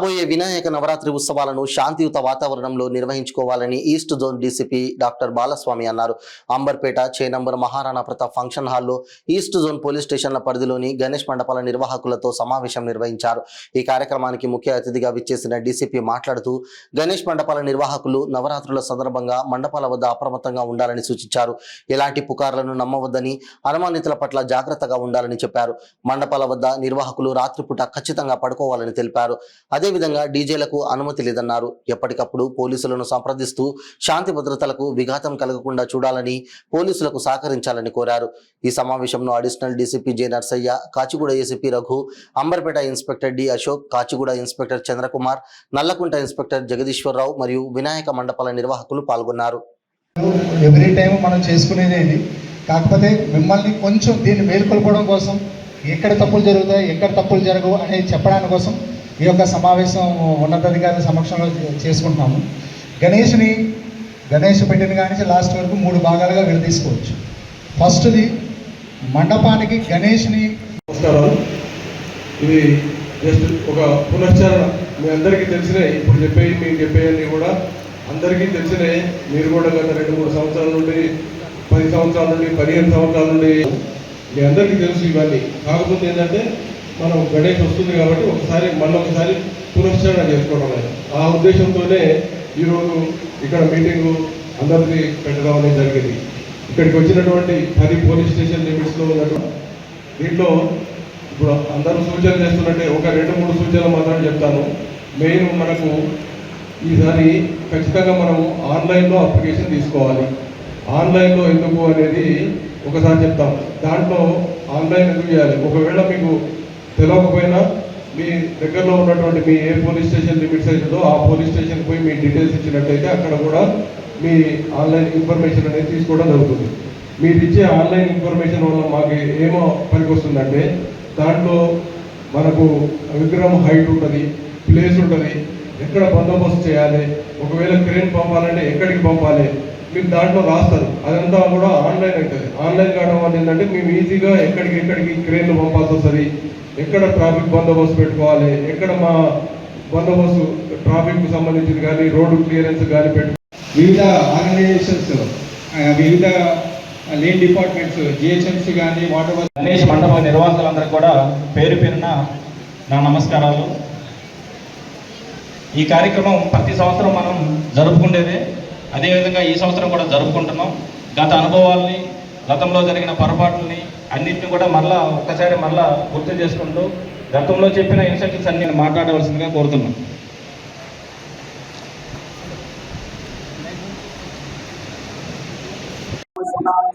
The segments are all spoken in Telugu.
రాబోయే వినాయక నవరాత్రి ఉత్సవాలను శాంతియుత వాతావరణంలో నిర్వహించుకోవాలని east zone DCP doctor Balaswamy అన్నారు. అంబర్పేట చేనంబర్ మహారాణా ప్రతాప్ ఫంక్షన్ హాల్లో ఈస్ట్ జోన్ పోలీస్ స్టేషన్ల పరిధిలోని గణేష్ మండపాల నిర్వాహకులతో సమావేశం నిర్వహించారు. ఈ కార్యక్రమానికి ముఖ్య అతిథిగా విచ్చేసిన డీసీపీ మాట్లాడుతూ గణేష్ మండపాల నిర్వాహకులు నవరాత్రుల సందర్భంగా మండపాల వద్ద అప్రమత్తంగా ఉండాలని సూచించారు. ఎలాంటి పుకార్లను నమ్మవద్దని, అనుమానితుల పట్ల జాగ్రత్తగా ఉండాలని చెప్పారు. మండపాల వద్ద నిర్వాహకులు రాత్రిపూట ఖచ్చితంగా పడుకోవాలని తెలిపారు. అదేవిధంగా డీజేలకు అనుమతి లేదన్నారు. ఎప్పటికప్పుడు పోలీసులను సంప్రదిస్తూ శాంతి భద్రతలకు విఘాతం కలగకుండా చూడాలని, పోలీసులకు సహకరించాలని కోరారు. ఈ సమావేశంలో additional DCP J Narsaiah, Kachiguda ACP Raghu, Amberpet inspector D Ashok, Kachiguda inspector Chandrakumar, Nallakunta inspector Jagadishwararao మరియు వినాయక మండపాల నిర్వాహకులు పాల్గొన్నారు. ఎవ్రీ టైం మనం చేసుకునేది ఇది. కాకపోతే మిమ్మల్ని కొంచెం దీన్ని మేల్కొల్పడం కోసం, ఎక్కడ తప్పులు జరుగుతాయి, ఎక్కడ తప్పులు జరగవు అనేది చెప్పడానికి కోసం ఈ యొక్క సమావేశం ఉన్నతాధికారుల సమక్షంలో చేసుకుంటున్నాము. గణేష్ పెట్టిన కానీ లాస్ట్ వరకు 3 భాగాలుగా విడదీసుకోవచ్చు. ఫస్ట్ది మండపానికి గణేష్ని. నమస్కారాలు. ఇది జస్ట్ ఒక పునశ్చరణ. మీ అందరికీ తెలిసినాయి, ఇప్పుడు మీకు చెప్పేవన్నీ కూడా అందరికీ తెలిసినాయి. మీరు కూడా గత 2-3 సంవత్సరాల నుండి, 10 సంవత్సరాల నుండి, 15 సంవత్సరాల నుండి మీ అందరికీ తెలుసు ఇవన్నీ. కాకపోతే ఏంటంటే మనం గణేష్ వస్తుంది కాబట్టి ఒకసారి పునశ్చరణ చేసుకోవడం అనేది, ఆ ఉద్దేశంతోనే ఈరోజు ఇక్కడ మీటింగు అందరికీ పెట్టడం అనేది జరిగింది. ఇక్కడికి వచ్చినటువంటి 10 పోలీస్ స్టేషన్ లిమిట్స్లో ఉన్నటువంటి దీంట్లో ఇప్పుడు అందరూ సూచనలు చేస్తున్నట్టే ఒక 2-3 సూచనలు మాత్రం చెప్తాను. మెయిన్ మనకు ఈసారి ఖచ్చితంగా మనము ఆన్లైన్లో అప్లికేషన్ తీసుకోవాలి. ఆన్లైన్లో ఎందుకు అనేది ఒకసారి చెప్తాం. దాంట్లో ఆన్లైన్ ఎందుకు చేయాలి, ఒకవేళ మీకు తెలియకపోయినా మీ దగ్గరలో ఉన్నటువంటి మీ ఏ పోలీస్ స్టేషన్ లిమిట్స్ అవుతుందో ఆ పోలీస్ స్టేషన్కి పోయి మీ డీటెయిల్స్ ఇచ్చినట్టయితే అక్కడ కూడా మీ ఆన్లైన్ ఇన్ఫర్మేషన్ అనేది తీసుకోవడం జరుగుతుంది. మీరు ఇచ్చే ఆన్లైన్ ఇన్ఫర్మేషన్ వల్ల మాకు ఏమో పనికి వస్తుందంటే, దాంట్లో మనకు విగ్రహం హైట్ ఉంటుంది, ప్లేస్ ఉంటుంది, ఎక్కడ బందోబస్తు చేయాలి, ఒకవేళ క్రేన్ పంపాలంటే ఎక్కడికి పంపాలి మీకు దాంట్లో రాస్తారు. అదంతా కూడా ఆన్లైన్ అవుతుంది. ఆన్లైన్ కావడం వల్ల ఏంటంటే మేము ఈజీగా ఎక్కడికి క్రేన్లు పంపాల్సి వస్తుంది, ఎక్కడ ట్రాఫిక్ బందోబస్తు పెట్టుకోవాలి, ఎక్కడ మా బందోబస్తు ట్రాఫిక్కి సంబంధించింది కానీ రోడ్డు క్లియరెన్స్ కానీ వివిధ ఆర్గనైజేషన్స్, వివిధ లేన్ డిపార్ట్మెంట్స్, జిహెచ్ఎంసీ కానీ వాటర్ గణేష్ మండప నిర్వాహకులందరికీ కూడా పేరు పేరున నా నమస్కారాలు. ఈ కార్యక్రమం ప్రతి సంవత్సరం మనం జరుపుకునేదే, అదేవిధంగా ఈ సంవత్సరం కూడా జరుపుకుంటున్నాం. గత అనుభవాల్ని, గతంలో జరిగిన పొరపాట్లని అన్నింటినీ కూడా ఒక్కసారి గుర్తు చేసుకుంటూ గతంలో చెప్పిన ఇన్స్ట్రక్షన్స్ అన్ని మాట్లాడవలసిందిగా కోరుతున్నాం.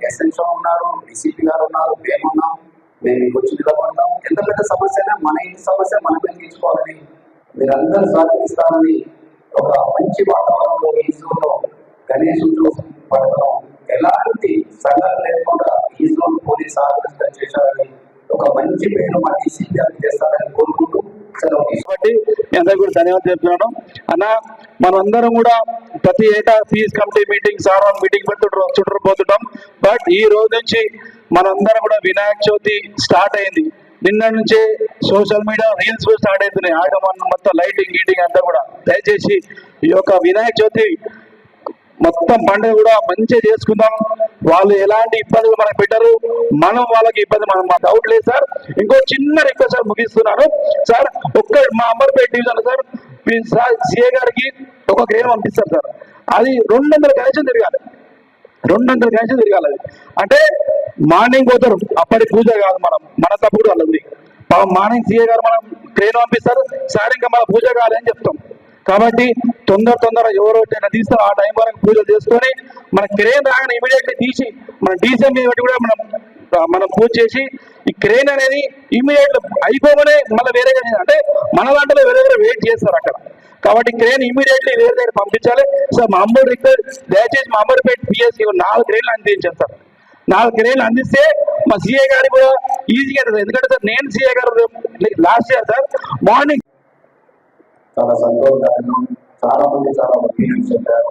ఎస్ఎన్సీ ఉన్నారు, డీసీపీ గారు ఉన్నారు, మేమున్నాం. మేము మీకు వచ్చి నిలబడతాం. ఎంత పెద్ద సమస్య అయినా మన ఇంటి సమస్య మనమే తీర్చుకోవాలని, మీరందరూ సహకరిస్తారని ఒక మంచి వాతావరణంలో ఈ జోన్లో గణేష్ పడడం ఎలాంటి సంఘటన లేకుండా ఈ జోన్ పోలీస్ ఆర్గనైజ్ చేశారని ఒక మంచి పేరు మా డీసీపీ గారికి చేస్తారని కోరుకుంటూ సెలవు తీసుకుంటే అందరూ కూడా ధన్యవాదాలు చెప్తున్నాను. అన్న, మనందరం కూడా ప్రతి ఏటా fees committee meeting, sir meeting చుట్టూపోతుంటాం. బట్ ఈ రోజు నుంచి మనందరం కూడా వినాయక చవితి స్టార్ట్ అయింది. నిన్న నుంచే సోషల్ మీడియా రీల్స్ స్టార్ట్ అవుతున్నాయి. ఆగమన్ మొత్తం లైటింగ్ గీటింగ్ అంతా కూడా. దయచేసి ఈ యొక్క వినాయక చవితి మొత్తం పండుగ కూడా మంచిగా చేసుకుందాం. వాళ్ళు ఎలాంటి ఇబ్బందులు మనకు పెట్టరు, మనం వాళ్ళకి ఇబ్బంది మా డౌట్ లేదు సార్. ఇంకో చిన్న రిక్వెస్ట్ సార్, ముగిస్తున్నాను సార్. మా అంబర్పేట డివిజన్ సార్ సిఏ గారికి ఒక క్రేన్ పంపిస్తారు సార్. అది 200 కనెక్షన్ తిరగాలి, 200 కనెక్షన్ తిరగాలి. అది అంటే మార్నింగ్ పోతారు, అప్పటి పూజ కాదు, మన తప్పుడు వాళ్ళది. మార్నింగ్ సిఏ గారు మనం క్రేన్ పంపిస్తారు, సార్ ఇంకా మన పూజ కావాలి అని చెప్తాం. కాబట్టి తొందర ఎవరో తీస్తారు, ఆ టైం వరకు పూజలు చేసుకొని మన క్రేన్ రాగానే ఇమీడియట్లీ తీసి మన డీసీఎం బట్టి కూడా మనం పూజ చేసి, ఈ క్రేన్ అనేది ఇమీడియట్ అయిపోగానే మళ్ళీ వేరేగా, అంటే మన దాంట్లో వేరే వెయిట్ చేస్తారు అక్కడ. కాబట్టి క్రేన్ ఇమీడియట్లీ వేరే దగ్గర పంపించాలి సార్. మా అంబర్ రిక్వెస్ట్, దయచేసి మా అంబర్పేట పిఎస్సి 4 క్రేన్లు అందించాను సార్. 4 క్రేన్లు అందిస్తే మా సిఏ గారికి కూడా ఈజీగా అవుతుంది. ఎందుకంటే సార్ నేను సిఏ గారు లాస్ట్ ఇయర్ సార్ మార్నింగ్ చాలా సంతోషకరంగా చాలా మంది చాలా ఒపీనియన్స్ చెప్పారు.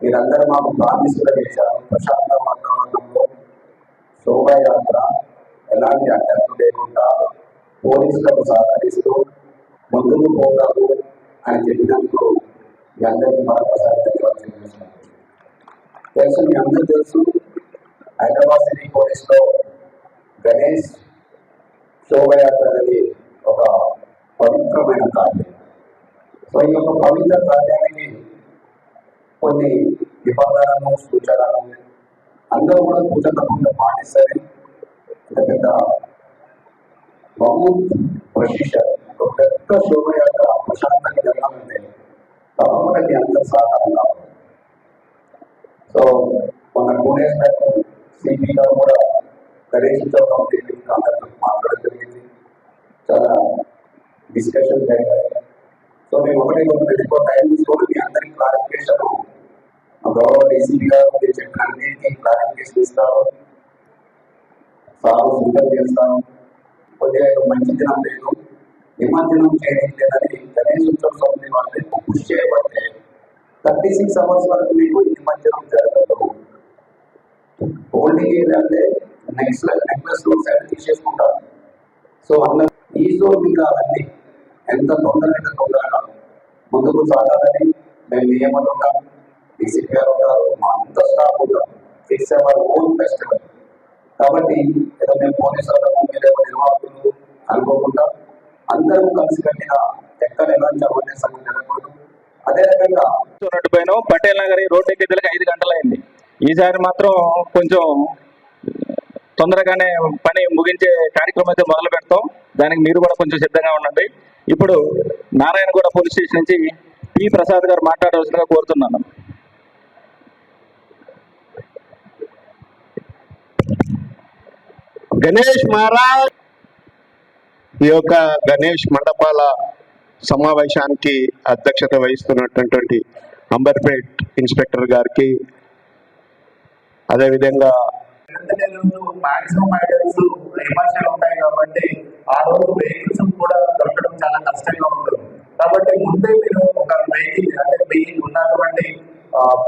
మీరందరూ మాకు ప్రామిస్ కూడా చేశారు. ప్రశాంత వాతావరణంలో శోభాయాత్ర ఎలాంటి అడ్డంకులు లేకుండా పోలీసులకు సహకరిస్తూ ముందుకు పోతారు అని చెప్పినందుకు మీ అందరికీ మరొకసారి ధన్యవాదాలు తెలుసు. మీ అందరూ తెలుసు, హైదరాబాద్ సిటీ పోలీస్లో గణేష్ శోభయాత్ర అనేది ఒక పవిత్రమైన కార్యం. సో ఈ యొక్క పవిత్ర కార్యానికి కొన్ని నిబంధనలను సూచనలు అందరూ కూడా సూచనకుండా పాటిస్తారు. పెద్ద మహమ్మద్ ప్రశిషర్ ఒక పెద్ద శోభయాత్ర ప్రశాంతంగా జరగాలంటే తప్పకుండా మీ అందరూ సహకారం కావాలి. సో మన 2 days బ్యాక్ సిపి గారు కూడా గణేష్తో అందరితో మాట్లాడడం జరిగింది. చాలా డిస్కషన్ జరిగాయి. సో మేము ఒకటి ఎక్కువ టైం తీసుకొని మీ అందరికీ క్లారిఫికేషన్ గౌరవ డీసీపీ గారు మీరు చెప్పిన అన్నింటికి క్లారిఫికేషన్ ఇస్తారు, సాగు సూచన చేస్తాను. కొద్దిగా మంచి దినం లేదు, నిమజ్జనం చేయడం లేదని గణేష్ ఉత్సవ సమితి వాళ్ళని కృషి చేయబడితే 36 hours వరకు మీకు నిమజ్జనం జరగదు. ఓన్లీ ఏంటంటే నెక్లెస్ లో సైడ్ తీసేసుకుంటారు. సో అన్న ఈ జోన్ ఇంకా అవన్నీ ఎంత తొందరగా ముందుకు సాగాలని మేము నియమంటాం. డీసీపీ గారు ఉంటారు, మా అంత స్టాఫ్ ఉంటాం. ఇట్స్ అవర్ ఓన్ ఫెస్టివల్ కాబట్టి ఏదో మేము పోలీసు వాళ్ళము మీరేమో నిర్వాహకులు అనుకోకుండా అందరూ కలిసి కట్టిన ఎక్కడ ఎలాంటి అవార్డు సంగతి జరగకూడదు. అదే రకంగా పోయినాం పటేల్ నగర్ రోడ్డు ఎక్కేదలకి 5 గంటలు అయింది. ఈసారి మాత్రం కొంచెం తొందరగానే పని ముగించే కార్యక్రమం అయితే మొదలు పెడతాం. దానికి మీరు కూడా కొంచెం సిద్ధంగా ఉండండి. ఇప్పుడు నారాయణగూడ పోలీస్ స్టేషన్ నుంచి పి ప్రసాద్ గారు మాట్లాడవలసిందిగా కోరుతున్నాను. గణేష్ మహారాజ్ ఈ యొక్క గణేష్ మండపాల సమావేశానికి అధ్యక్షత వహిస్తున్నటువంటి అంబర్పేట్ ఇన్స్పెక్టర్ గారికి, అదేవిధంగా మాక్సిమం ఐటమ్స్ ఎమర్జెన్సీ ఉంటాయి కాబట్టి ఆ రోజు వెహికల్స్ కూడా దొరకడం చాలా కష్టంగా ఉంటుంది. కాబట్టి ముందే మీరు ఒక వెహికల్ అంటే వెహికల్ ఉన్నటువంటి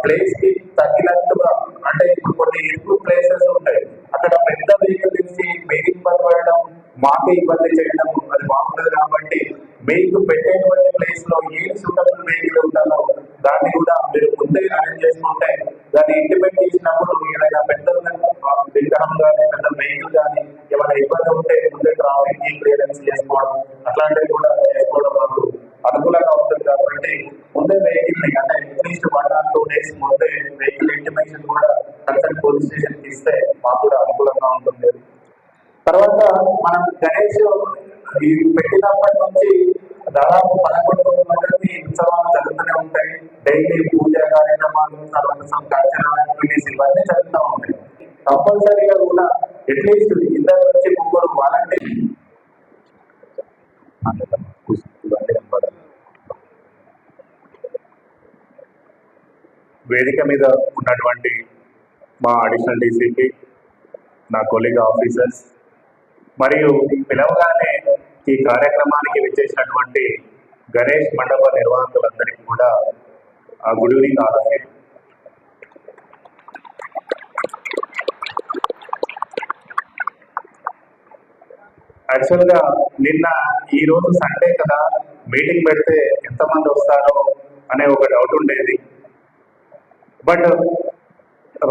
ప్లేస్ కి తగినట్టుగా, అంటే ఇప్పుడు కొన్ని ఎక్కువ ప్లేసెస్ ఉంటాయి, అక్కడ పెద్ద వెహికల్ తీసి వెహికల్ పడడం మాకే ఇబ్బంది చేయడం అది బాగుంటుంది. కాబట్టి మీకు పెట్టేటువంటి ప్లేస్ లో ఏది సూటబుల్ వెహికల్ ఉంటుందో దాన్ని కూడా మీరు ముందే అరేంజ్ చేసుకుంటే దాన్ని ఇంటిమేట్ చేసినప్పుడు ఏదైనా పెద్ద విగ్రహం కానీ పెద్ద వెహికల్ కానీ ఏమైనా ఇబ్బంది ఉంటే ముందే ట్రాఫిక్ కి క్లియరెన్స్ చేసుకోవడం అట్లాంటివి కూడా చేసుకోవడం వరకు అనుకూలంగా ఉంటుంది. కాబట్టి ముందే వెహికల్ ని అంటే అట్లీస్ట్ 1 or 2 days ముందే వెహికల్ ఇంటిమేషన్ కూడా కన్సర్న్ పోలీస్ స్టేషన్ కి ఇస్తే మాకు కూడా అనుకూలంగా ఉంటుంది. తర్వాత మనం గణేష్ పెట్టినప్పటి నుంచి దాదాపు 11 రోజుల వరకు ఉత్సవాలు జరుగుతూనే ఉంటాయి. డైలీ పూజ కార్యక్రమాలు, యాక్టివిటీస్ ఇవన్నీ జరుగుతూ ఉంటాయి. కంపల్సరీగా కూడా అట్లీస్ట్ 2 నుంచి 3 వాలంటీర్ వేదిక మీద ఉన్నటువంటి మా అడిషనల్ డీసీపీ, నా కొలీగ్ ఆఫీసర్స్ మరియు పిలవగానే ఈ కార్యక్రమానికి విచ్చేసినటువంటి గణేష్ మండప నిర్వాహకులందరికీ కూడా good evening all of you. యాక్చువల్గా నిన్న ఈ రోజు సండే కదా, మీటింగ్ పెడితే ఎంతమంది వస్తారో అనే ఒక డౌట్ ఉండేది. బట్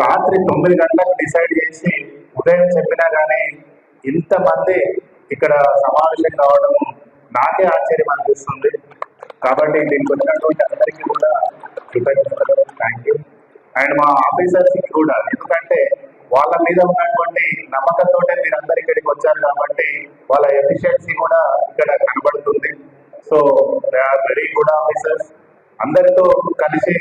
రాత్రి 9 గంటలకు డిసైడ్ చేసి ఉదయం చెప్పినా కానీ ఇంతమంది ఇక్కడ సమావేశం కావడం నాకే ఆశ్చర్యం అనిపిస్తుంది. కాబట్టి దీనికి వచ్చినటువంటి అందరికీ కూడా కృతజ్ఞతలు, థ్యాంక్ యూ. అండ్ మా ఆఫీసర్స్కి కూడా, ఎందుకంటే వాళ్ళ మీద ఉన్నటువంటి నమ్మకంతో మీరందరూ ఇక్కడికి వచ్చారు కాబట్టి వాళ్ళ ఎఫిషియన్సీ కూడా ఇక్కడ కనబడుతుంది. So they are very good officers. అందరితో కలిసి